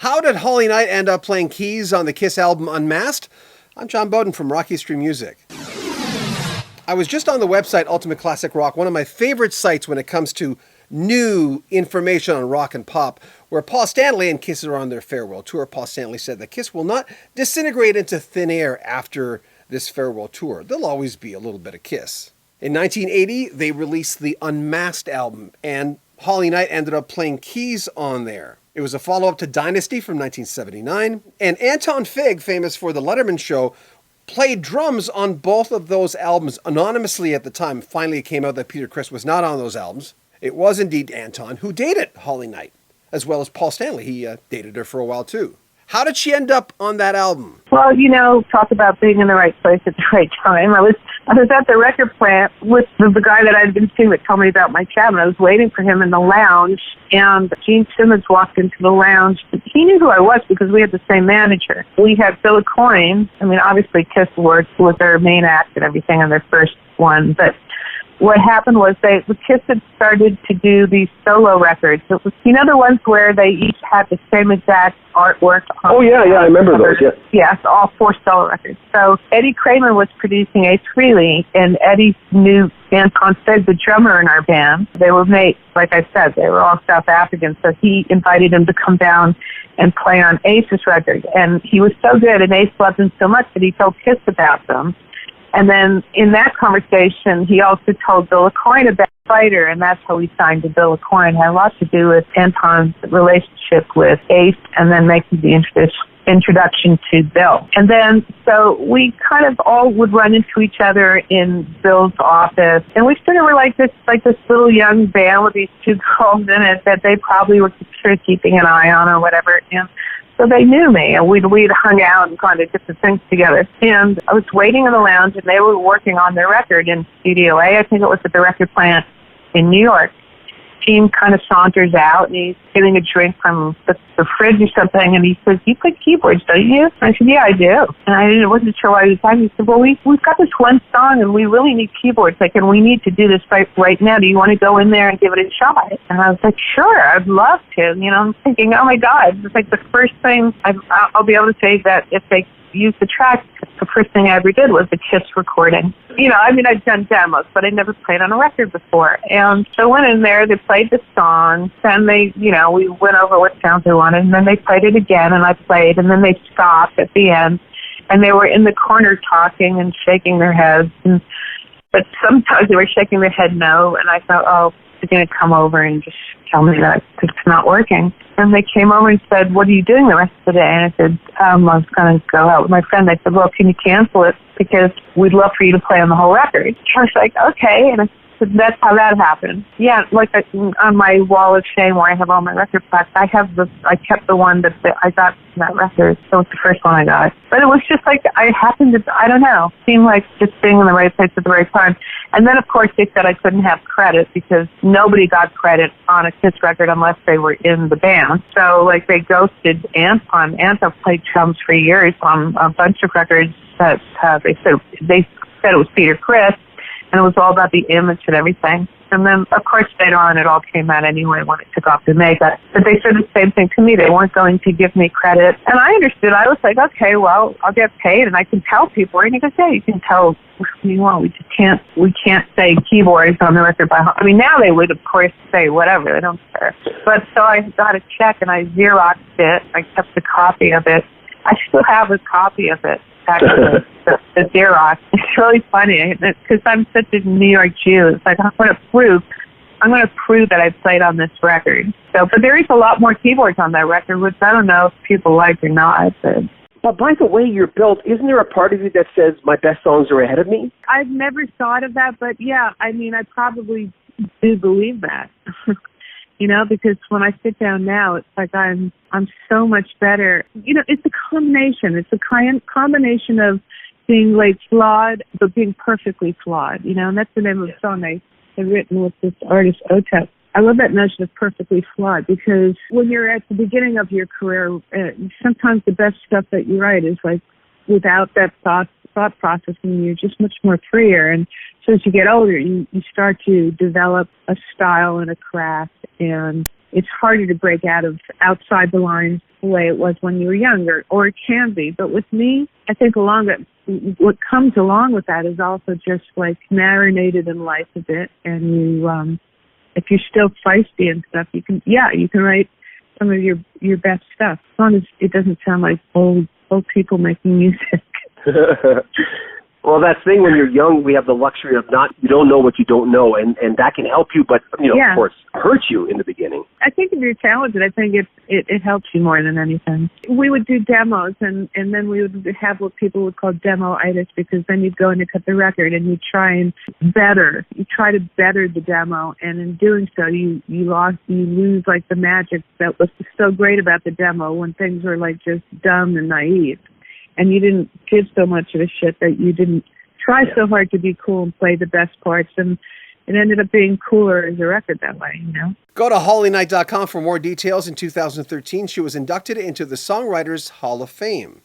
How did Holly Knight end up playing keys on the Kiss album Unmasked? I'm John Beaudin from Rock History Music. I was just on the website Ultimate Classic Rock, one of my favorite sites when it comes to new information on rock and pop, where Paul Stanley and Kiss are on their farewell tour. Paul Stanley said that Kiss will not disintegrate into thin air after this farewell tour. There'll always be a little bit of Kiss. In 1980, they released the Unmasked album, and Holly Knight ended up playing keys on there. It was a follow-up to Dynasty from 1979, and Anton Fig, famous for The Letterman Show, played drums on both of those albums anonymously at the time. Finally, it came out that Peter Criss was not on those albums. It was indeed Anton who dated Holly Knight, as well as Paul Stanley. He dated her for a while, too. How did she end up on that album? Well, talk about being in the right place at the right time. I was at the record plant with the guy that I'd been seeing that told me about my cabin. I was waiting for him in the lounge, and Gene Simmons walked into the lounge. He knew who I was because we had the same manager. We had Bill Coyne. I mean, obviously Kiss was their main act and everything on their first one, but what happened was the Kiss had started to do these solo records. It was, the ones where they each had the same exact artwork. I remember those, yeah. Yes, all 4 solo records. So Eddie Kramer was producing Ace Frehley, and Eddie knew Anton Fig, the drummer in our band. They were mates, like I said, they were all South African, so he invited him to come down and play on Ace's record. And he was so good, and Ace loved him so much that he told Kiss about them. And then in that conversation, he also told Bill Coyne about Fighter, and that's how we signed to Bill Coyne. It had a lot to do with Anton's relationship with Ace and then making the introduction to Bill. And then, so we kind of all would run into each other in Bill's office, and we sort of were like this little young band with these 2 girls in it that they probably were sort of keeping an eye on or whatever. And so they knew me, and we'd hung out and kind of different things together. And I was waiting in the lounge, and they were working on their record in Studio A. I think it was at the record plant in New York. Gene kind of saunters out, and he's getting a drink from the fridge or something, and he says, "You play keyboards, don't you?" And I said, "Yeah, I do." And I wasn't sure why he was talking. He said, "Well, we've got this one song, and we really need keyboards, and we need to do this right now. Do you want to go in there and give it a shot?" And I was like, "Sure, I'd love to." I'm thinking, oh my God, it's like the first thing I'll be able to say that if they use the track, the first thing I ever did was the Kiss recording. I'd done demos, but I'd never played on a record before. And so I went in there, they played the song, then they, we went over what sounds they wanted, and then they played it again, and I played, and then they stopped at the end, and they were in the corner talking and shaking their heads, but sometimes they were shaking their head no, and I thought, oh, they're going to come over and just tell me that it's not working. And they came over and said, "What are you doing the rest of the day?" And I said, I was going to go out with my friend. They said, "Well, can you cancel it? Because we'd love for you to play on the whole record." I was like, okay. And I said, that's how that happened. Yeah, on my wall of shame where I have all my record plaques, I kept the one that I got from that record. So it was the first one I got. But it was just I happened to, I don't know, seemed like just being in the right place at the right time. And then, of course, they said I couldn't have credit because nobody got credit on a Kiss record unless they were in the band. So, they ghosted Anton. Anton played drums for years on a bunch of records that they said it was Peter Criss, and it was all about the image and everything. And then, of course, later on, it all came out anyway when it took off the makeup. But they said the same thing to me. They weren't going to give me credit. And I understood. I was like, okay, well, I'll get paid, and I can tell people. And he goes, yeah, you can tell what you want. We can't say keyboards on the record now they would, of course, say whatever. They don't care. But so I got a check, and I Xeroxed it. I kept a copy of it. I still have a copy of it. Actually, the Xerox. It's really funny because I'm such a New York Jew. It's like I'm going to prove that I played on this record. So, but there is a lot more keyboards on that record, which I don't know if people like or not. But by the way you're built, isn't there a part of you that says my best songs are ahead of me? I've never thought of that, but yeah, I probably do believe that. Because when I sit down now, it's like I'm so much better. It's a combination. It's a combination of being flawed, but being perfectly flawed. And that's the name of the song I have written with this artist, Otep. I love that notion of perfectly flawed because when you're at the beginning of your career, sometimes the best stuff that you write is without that thought process, and you're just much more freer. And so as you get older, you start to develop a style and a craft, and it's harder to break outside the lines the way it was when you were younger, or it can be. But with me, I think what comes along with that is also just like marinated in life a bit, and you, if you're still feisty and stuff, you can write some of your best stuff, as long as it doesn't sound like old people making music. Well, that's the thing, when you're young, we have the luxury of you don't know what you don't know, and that can help you, but, of course, hurt you in the beginning. I think if you're talented, I think it helps you more than anything. We would do demos, and then we would have what people would call demo-itis, because then you'd go in to cut the record, and you'd try to better the demo, and in doing so, you lose, like, the magic that was so great about the demo when things were, like, just dumb and naive. And you didn't give so much of a shit that you didn't try so hard to be cool and play the best parts. And it ended up being cooler as a record that way, Go to hollyknight.com for more details. In 2013, she was inducted into the Songwriters Hall of Fame.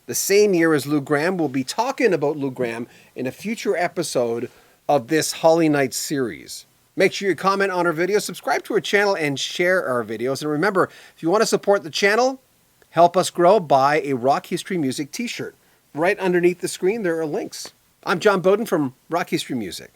The same year as Lou Gramm. We'll be talking about Lou Gramm in a future episode of this Holly Knight series. Make sure you comment on our videos, subscribe to our channel, and share our videos. And remember, if you want to support the channel, help us grow, buy a Rock History Music t-shirt. Right underneath the screen, there are links. I'm John Beaudin from Rock History Music.